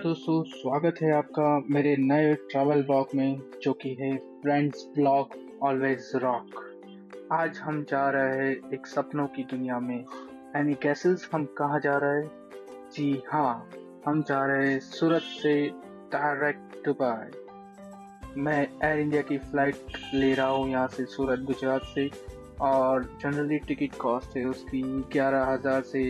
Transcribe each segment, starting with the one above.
दोस्तों, स्वागत है आपका मेरे नए ट्रैवल ब्लॉग में जो कि है फ्रेंड्स ब्लॉग ऑलवेज रॉक। आज हम जा रहे हैं एक सपनों की दुनिया में। एनी गेसेस हम कहाँ जा रहे हैं? जी हाँ, हम जा रहे हैं सूरत से डायरेक्ट दुबई। मैं एयर इंडिया की फ़्लाइट ले रहा हूँ यहाँ से सूरत गुजरात से। और जनरली टिकट कॉस्ट है उसकी 11,000 से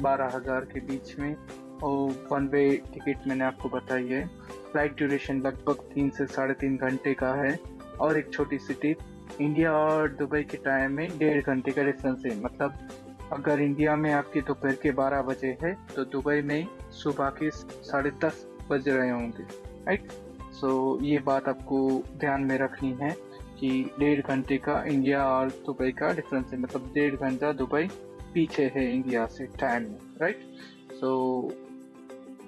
12,000 के बीच में। और वन वे टिकट मैंने आपको बताई है। फ़्लाइट ड्यूरेशन लगभग 3 से 3.5 घंटे का है। और एक छोटी सी टिप, इंडिया और दुबई के टाइम में 1.5 घंटे का डिफरेंस है। मतलब अगर इंडिया में आपके दोपहर के 12 बजे है तो दुबई में सुबह के 10:30 बज रहे होंगे, राइट। सो ये बात आपको ध्यान में रखनी है कि 1.5 घंटे का इंडिया और दुबई का डिफरेंस है। मतलब 1.5 घंटा दुबई पीछे है इंडिया से टाइम में, राइट। सो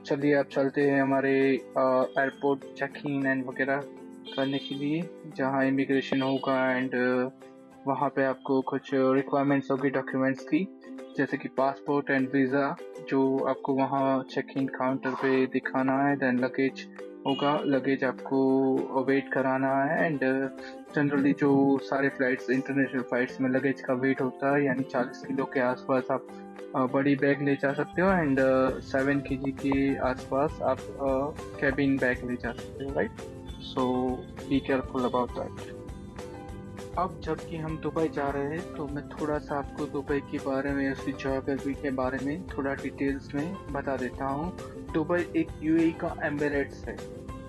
चलिए अब चलते हैं हमारे एयरपोर्ट चेक इन एंड वगैरह करने के लिए, जहाँ इमिग्रेशन होगा। एंड वहाँ पे आपको कुछ रिक्वायरमेंट्स होगी डॉक्यूमेंट्स की, जैसे कि पासपोर्ट एंड वीज़ा, जो आपको वहाँ चेक इन काउंटर पे दिखाना है। देन लगेज होगा, लगेज आपको वेट कराना है। एंड जनरली जो सारे फ्लाइट्स इंटरनेशनल फ्लाइट्स में लगेज का वेट होता है, यानी 40 किलो के आसपास आप बड़ी बैग ले जा सकते हो। एंड 7 kg के आसपास आप कैबिन बैग ले जा सकते हो, right. So be careful about that. अब जबकि हम दुबई जा रहे हैं तो मैं थोड़ा सा आपको दुबई के बारे में, उसकी जोग्राफी के बारे में थोड़ा डिटेल्स में बता देता हूँ। दुबई एक यूएई का एमिरेट्स है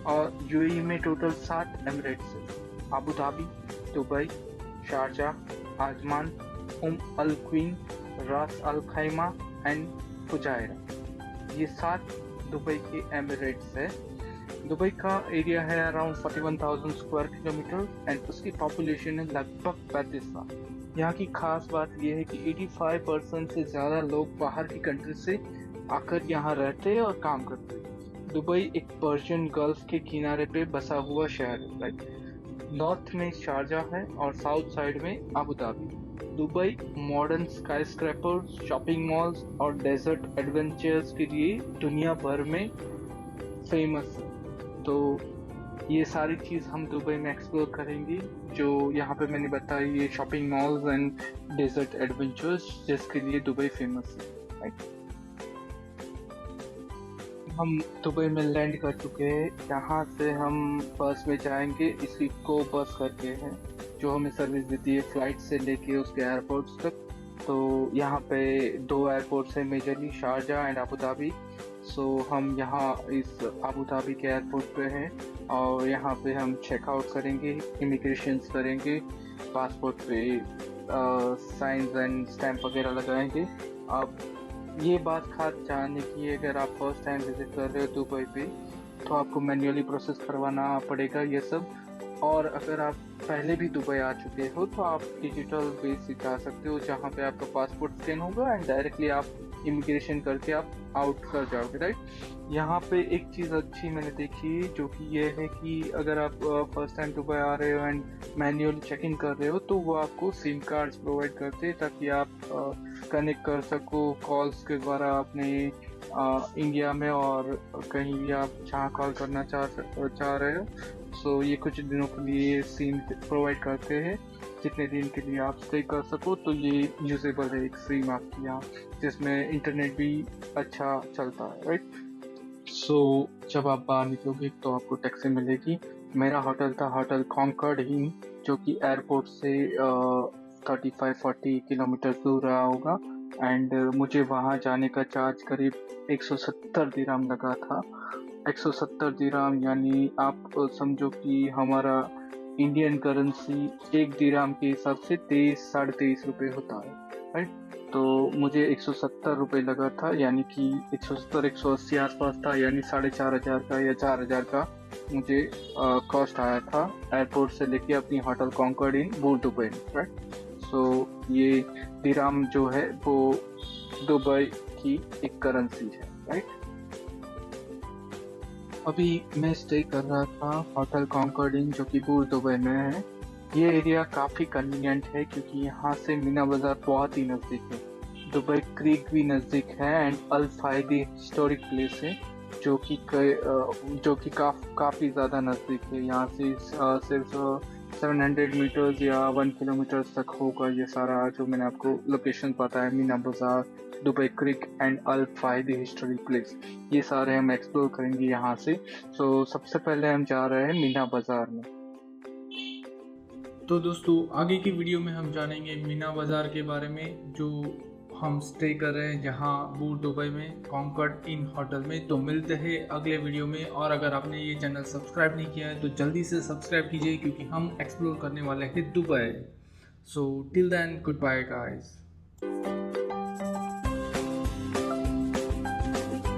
और यूएई में टोटल 7 एमिरेट्स है। अबू धाबी, दुबई, शारजाह, आजमान, अल क्वीन, रास अल खैमा एंड फुजायरा, ये 7 दुबई के एमिरेट्स है। दुबई का एरिया है अराउंड 41,000 स्क्वायर किलोमीटर एंड उसकी पॉपुलेशन है लगभग 35 लाख। यहाँ की खास बात यह है कि 85% से ज़्यादा लोग बाहर की कंट्री से आकर यहाँ रहते हैं और काम करते हैं। दुबई एक पर्शियन गल्फ के किनारे पे बसा हुआ शहर है, राइट। नॉर्थ में शारजाह है और साउथ साइड में Abu Dhabi. Dubai modern skyscrapers, shopping malls और डेजर्ट एडवेंचर्स के लिए दुनिया भर में फेमस है। तो ये सारी चीज़ हम दुबई में एक्सप्लोर करेंगे, जो यहाँ पे मैंने बताई, ये shopping malls and desert adventures जिसके लिए दुबई फेमस है, राइट। हम दुबई में लैंड कर चुके हैं। यहाँ से हम बस में जाएंगे, इसकी को बस करके है जो हमें सर्विस देती है फ्लाइट से लेके उसके एयरपोर्ट्स तक। तो यहाँ पे 2 एयरपोर्ट्स हैं majorly, Sharjah and Abu Dhabi. So हम यहाँ इस अबू धाबी के एयरपोर्ट पे हैं और यहाँ पे हम चेकआउट करेंगे, इमिग्रेशन करेंगे, पासपोर्ट पे साइंस एंड स्टैम्प वगैरह लगाएंगे। अब ये बात खास जानने की है, अगर आप फर्स्ट टाइम विजिट कर रहे हो दुबई पे तो आपको मैन्युअली प्रोसेस करवाना पड़ेगा ये सब। और अगर आप पहले भी दुबई आ चुके हो तो आप डिजिटल बेस से जा सकते हो, जहाँ पे आपका पासपोर्ट स्कैन होगा एंड डायरेक्टली आप इमिग्रेशन करके आप आउट कर जाओगे, राइट। यहाँ पे एक चीज़ अच्छी मैंने देखी जो कि ये है कि अगर आप फर्स्ट टाइम दुबई आ रहे हो एंड मैन्युअली चेक इन कर रहे हो तो वो आपको सिम कार्ड्स प्रोवाइड करते हैं ताकि आप कनेक्ट कर सको कॉल्स के द्वारा अपने इंडिया में और कहीं भी आप जहाँ कॉल करना चाह रहे हो। सो ये कुछ दिनों के लिए सिम प्रोवाइड करते हैं, जितने दिन के लिए आप स्टे कर सको। तो ये यूजेबल है एक सिम आपकी यहाँ, जिसमें इंटरनेट भी अच्छा चलता है, राइट। सो जब आप बाहर निकलोगे तो आपको टैक्सी मिलेगी। मेरा होटल था होटल कॉन्कॉर्ड ही, जो कि एयरपोर्ट से 35-40 किलोमीटर दूर रहा होगा। एंड मुझे वहाँ जाने का चार्ज करीब 170 दिरहम लगा था। 170 दिरहम यानी आप समझो कि हमारा इंडियन करेंसी 1 दिरहम के हिसाब से 23-23.5 रुपये होता है, राइट। तो मुझे 170 रुपये लगा था, यानी कि 170-180 आसपास था, यानी 4,500 का या 4,000 का मुझे कॉस्ट आया था एयरपोर्ट से लेके अपनी होटल कॉन्कॉर्ड इन बुर्ज दुबई, राइट। सो ये दिरहम जो है वो दुबई की एक करेंसी है, राइट। अभी मैं स्टे कर रहा था होटल कॉन्कॉर्ड इन, जो कि बुर्ज दुबई में है। ये एरिया काफ़ी कन्वीनियंट है क्योंकि यहाँ से मीना बाज़ार बहुत ही नज़दीक है। दुबई क्रीक भी नज़दीक है and Al Fahidi historic place है जो कि काफ़ी ज़्यादा नज़दीक है यहाँ से। सिर्फ 700 मीटर्स या 1 किलोमीटर तक होगा ये सारा जो मैंने आपको लोकेशन बताया, Meena Bazaar, Dubai creek and Al Fahidi historic place, ये सारे हम एक्सप्लोर करेंगे यहाँ से। सो सबसे पहले हम जा रहे हैं मीना बाज़ार में। तो दोस्तों आगे की वीडियो में हम जानेंगे मीना बाज़ार के बारे में, जो हम स्टे कर रहे हैं जहां बुर्ज दुबई में कॉन्कॉर्ड इन होटल में। तो मिलते हैं अगले वीडियो में, और अगर आपने ये चैनल सब्सक्राइब नहीं किया है तो जल्दी से सब्सक्राइब कीजिए क्योंकि हम एक्सप्लोर करने वाले हैं Dubai. So till then good bye guys.